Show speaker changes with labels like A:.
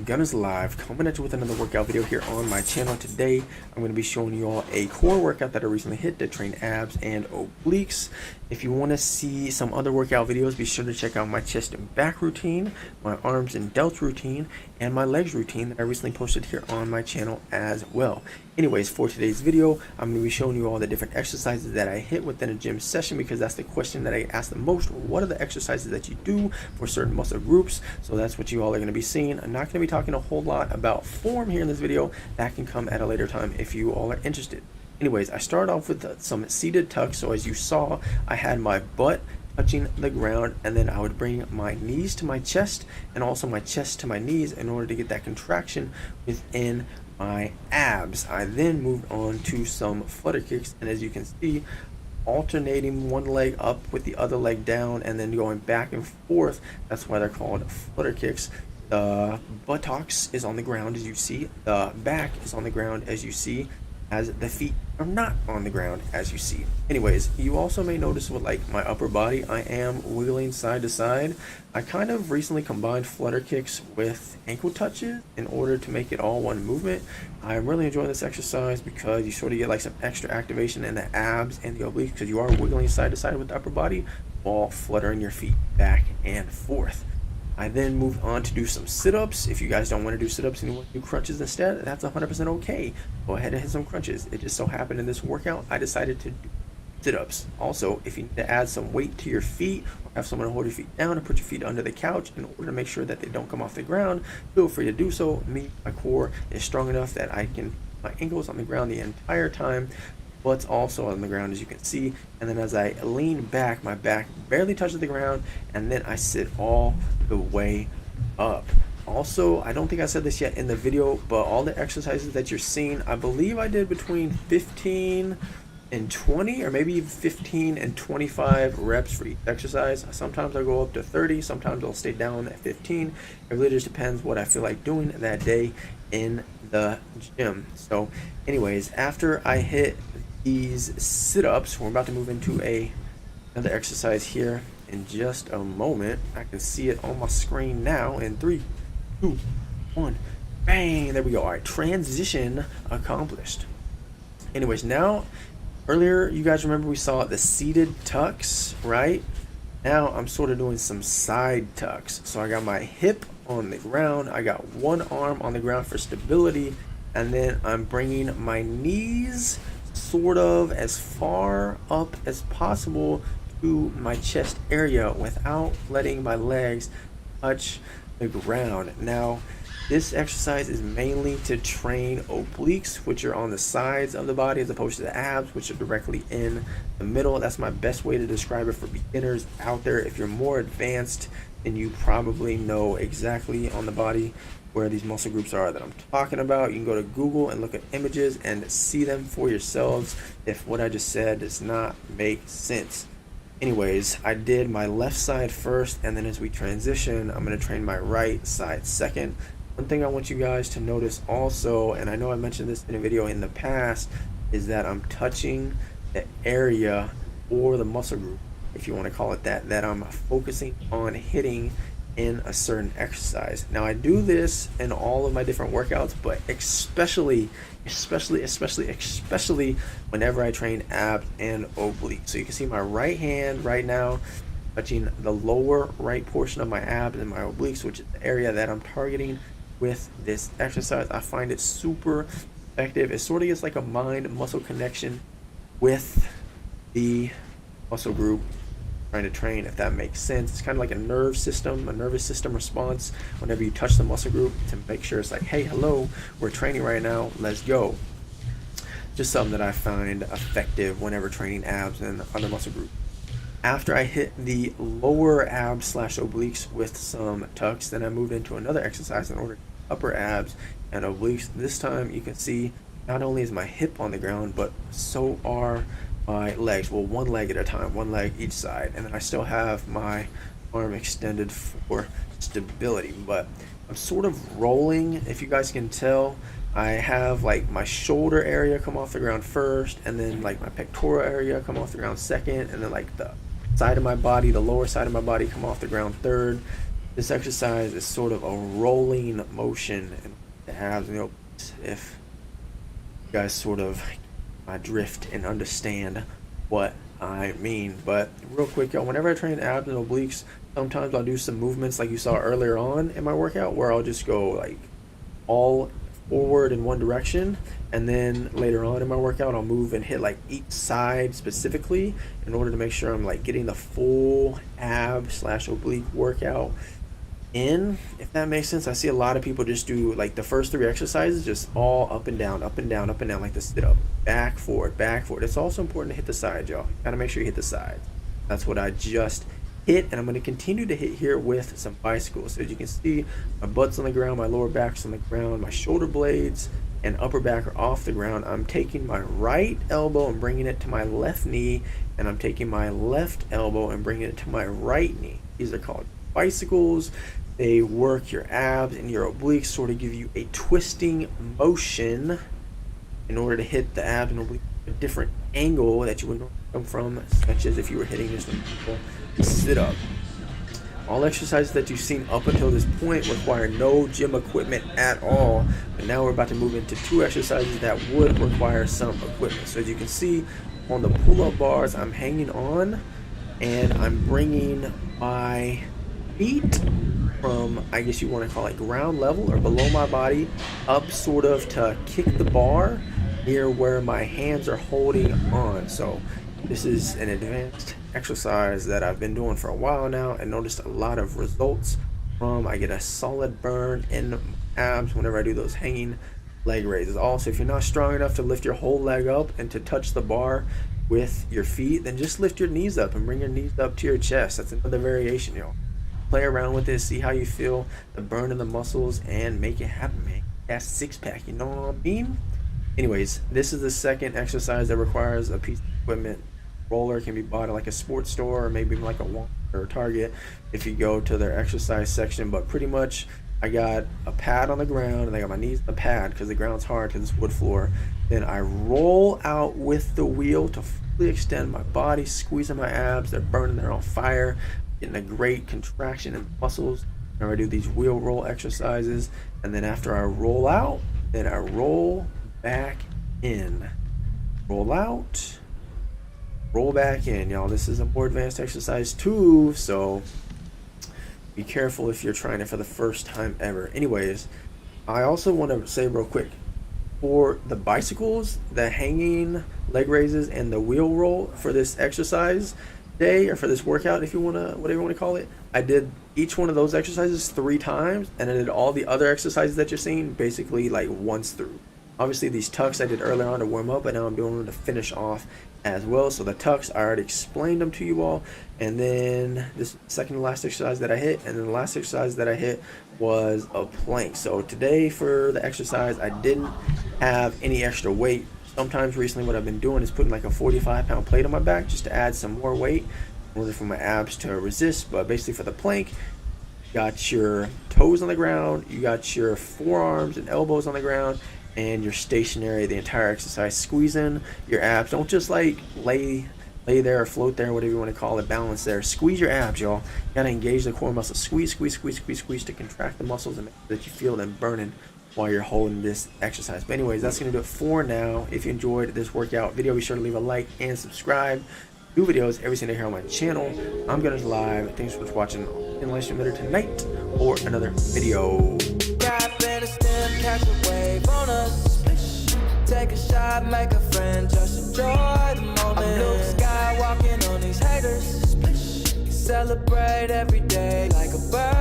A: Gun is live, coming at you with another workout video here on my channel. Today I'm going to be showing you all a core workout that I recently hit to train abs and obliques. If you want to see some other workout videos, be sure to check out my chest and back routine, my arms and delts routine, and my legs routine that I recently posted here on my channel as well. Anyways, for today's video, I'm going to be showing you all the different exercises that I hit within a gym session, because that's the question that I ask the most. What are the exercises that you do for certain muscle groups? So that's what you all are going to be seeing. I'm not going to be talking a whole lot about form here in this video. That can come at a later time if you all are interested. Anyways, I started off with some seated tucks. So as you saw, I had my butt touching the ground, and then I would bring my knees to my chest and also my chest to my knees in order to get that contraction within my abs. I then moved on to some flutter kicks, and as you can see, alternating one leg up with the other leg down and then going back and forth. That's why they're called flutter kicks. The buttocks is on the ground, as you see. The back is on the ground, as you see, as the feet are not on the ground, as you see. Anyways, you also may notice with like my upper body, I am wiggling side to side. I kind of recently combined flutter kicks with ankle touches in order to make it all one movement. I'm really enjoying this exercise because you sort of get like some extra activation in the abs and the obliques, because you are wiggling side to side with the upper body while fluttering your feet back and forth. I then moved on to do some sit-ups. If you guys don't want to do sit-ups and you want to do crunches instead, that's 100% okay. Go ahead and hit some crunches. It just so happened in this workout, I decided to do sit-ups. Also, if you need to add some weight to your feet or have someone to hold your feet down and put your feet under the couch in order to make sure that they don't come off the ground, feel free to do so. My core is strong enough that I can my ankles on the ground the entire time. Butt's also on the ground, as you can see, and then as I lean back, my back barely touches the ground, and then I sit all the way up. Also, I don't think I said this yet in the video, but all the exercises that you're seeing, I believe I did between 15 and 20, or maybe 15 and 25 reps for each exercise. Sometimes I'll go up to 30, sometimes I'll stay down at 15. It really just depends what I feel like doing that day in the gym. So anyways, after I hit these sit-ups, we're about to move into another exercise here in just a moment. I can see it on my screen now in 3, 2, 1, bang, there we go. All right, transition accomplished. Anyways, now earlier you guys remember we saw the seated tucks, right? Now I'm sort of doing some side tucks. So I got my hip on the ground, I got one arm on the ground for stability, and then I'm bringing my knees sort of as far up as possible to my chest area without letting my legs touch the ground. Now, this exercise is mainly to train obliques, which are on the sides of the body, as opposed to the abs, which are directly in the middle. That's my best way to describe it for beginners out there. If you're more advanced, then you probably know exactly on the body where these muscle groups are that I'm talking about. You can go to Google and look at images and see them for yourselves if what I just said does not make sense. Anyways, I did my left side first, and then as we transition, I'm going to train my right side second. One thing I want you guys to notice also, and I know I mentioned this in a video in the past, is that I'm touching the area or the muscle group, if you want to call it that, that I'm focusing on hitting in a certain exercise. Now I do this in all of my different workouts, but especially whenever I train abs and obliques. So you can see my right hand right now touching the lower right portion of my abs and my obliques, which is the area that I'm targeting with this exercise. I find it super effective. It sort of gets like a mind muscle connection with the muscle group trying to train, if that makes sense. It's kind of like a nervous system response whenever you touch the muscle group to make sure it's like, hey, hello, we're training right now, let's go. Just something that I find effective whenever training abs and other muscle groups. After I hit the lower abs / obliques with some tucks, then I moved into another exercise in order to upper abs and obliques. This time you can see not only is my hip on the ground, but so are my legs. Well, one leg at a time, one leg each side, and then I still have my arm extended for stability. But I'm sort of rolling, if you guys can tell. I have like my shoulder area come off the ground first, and then like my pectoral area come off the ground second, and then like the side of my body, the lower side of my body, come off the ground third. This exercise is sort of a rolling motion in the abs and the obliques, if you guys sort of drift and understand what I mean. But real quick, y'all, whenever I train abs and obliques, sometimes I'll do some movements like you saw earlier on in my workout where I'll just go like all forward in one direction, and then later on in my workout I'll move and hit like each side specifically in order to make sure I'm like getting the full ab slash oblique workout in, if that makes sense. I see a lot of people just do like the first 3 exercises just all up and down, up and down, up and down, like the sit up, back, forward, back, forward. It's also important to hit the sides, y'all. Gotta make sure you hit the sides. That's what I just hit, and I'm going to continue to hit here with some bicycles. So as you can see, my butt's on the ground, my lower back's on the ground, my shoulder blades and upper back are off the ground. I'm taking my right elbow and bringing it to my left knee, and I'm taking my left elbow and bringing it to my right knee. These are called bicycles. They work your abs and your obliques, sort of give you a twisting motion in order to hit the abs and obliques at a different angle that you would normally come from, such as if you were hitting this sit up. All exercises that you've seen up until this point require no gym equipment at all, but now we're about to move into 2 exercises that would require some equipment. So as you can see on the pull-up bars, I'm hanging on and I'm bringing my feet from, I guess you want to call it ground level or below my body, up sort of to kick the bar near where my hands are holding on. So this is an advanced exercise that I've been doing for a while now and noticed a lot of results from. I get a solid burn in my abs whenever I do those hanging leg raises. Also, if you're not strong enough to lift your whole leg up and to touch the bar with your feet, then just lift your knees up and bring your knees up to your chest. That's another variation, y'all. Play around with this, see how you feel the burn in the muscles, and make it happen, man. That's 6-pack, you know what I mean? Anyways, this is the second exercise that requires a piece of equipment. Roller can be bought at like a sports store or maybe like a Walmart or Target if you go to their exercise section. But pretty much I got a pad on the ground and I got my knees on the pad because the ground's hard because it's wood floor. Then I roll out with the wheel to fully extend my body, squeezing my abs. They're burning, they're on fire, getting a great contraction in the muscles. Now I do these wheel roll exercises, and then after I roll out, then I roll back in. Roll out, roll back in, y'all. This is a more advanced exercise too, so be careful if you're trying it for the first time ever. Anyways, I also want to say real quick, for the bicycles, the hanging leg raises, and the wheel roll for this exercise day, or for this workout, if you want to, whatever you want to call it, I did each one of those exercises 3 times, and I did all the other exercises that you're seeing basically like once through. Obviously these tucks I did earlier on to warm up, but now I'm doing them to finish off as well. So the tucks, I already explained them to you all, and then this second to last exercise that I hit, and then the last exercise that I hit was a plank. So today for the exercise, I didn't have any extra weight. Sometimes recently what I've been doing is putting like a 45-pound plate on my back just to add some more weight in order for my abs to resist. But basically for the plank, you got your toes on the ground, you got your forearms and elbows on the ground, and you're stationary the entire exercise, squeezing your abs. Don't just like lay there or float there, whatever you want to call it, balance there. Squeeze your abs, y'all. You gotta engage the core muscles. Squeeze to contract the muscles and make sure that you feel them burning while you're holding this exercise. But anyways, that's gonna do it for now. If you enjoyed this workout video, be sure to leave a like and subscribe. New videos every single day here on my channel. I'm gonna live. Thanks for watching. Unless you're later tonight or another video.
B: Catch a wave on us. Take a shot, make a friend, just enjoy the moment. I'm blue sky walking on these haters. Celebrate every day like a bird.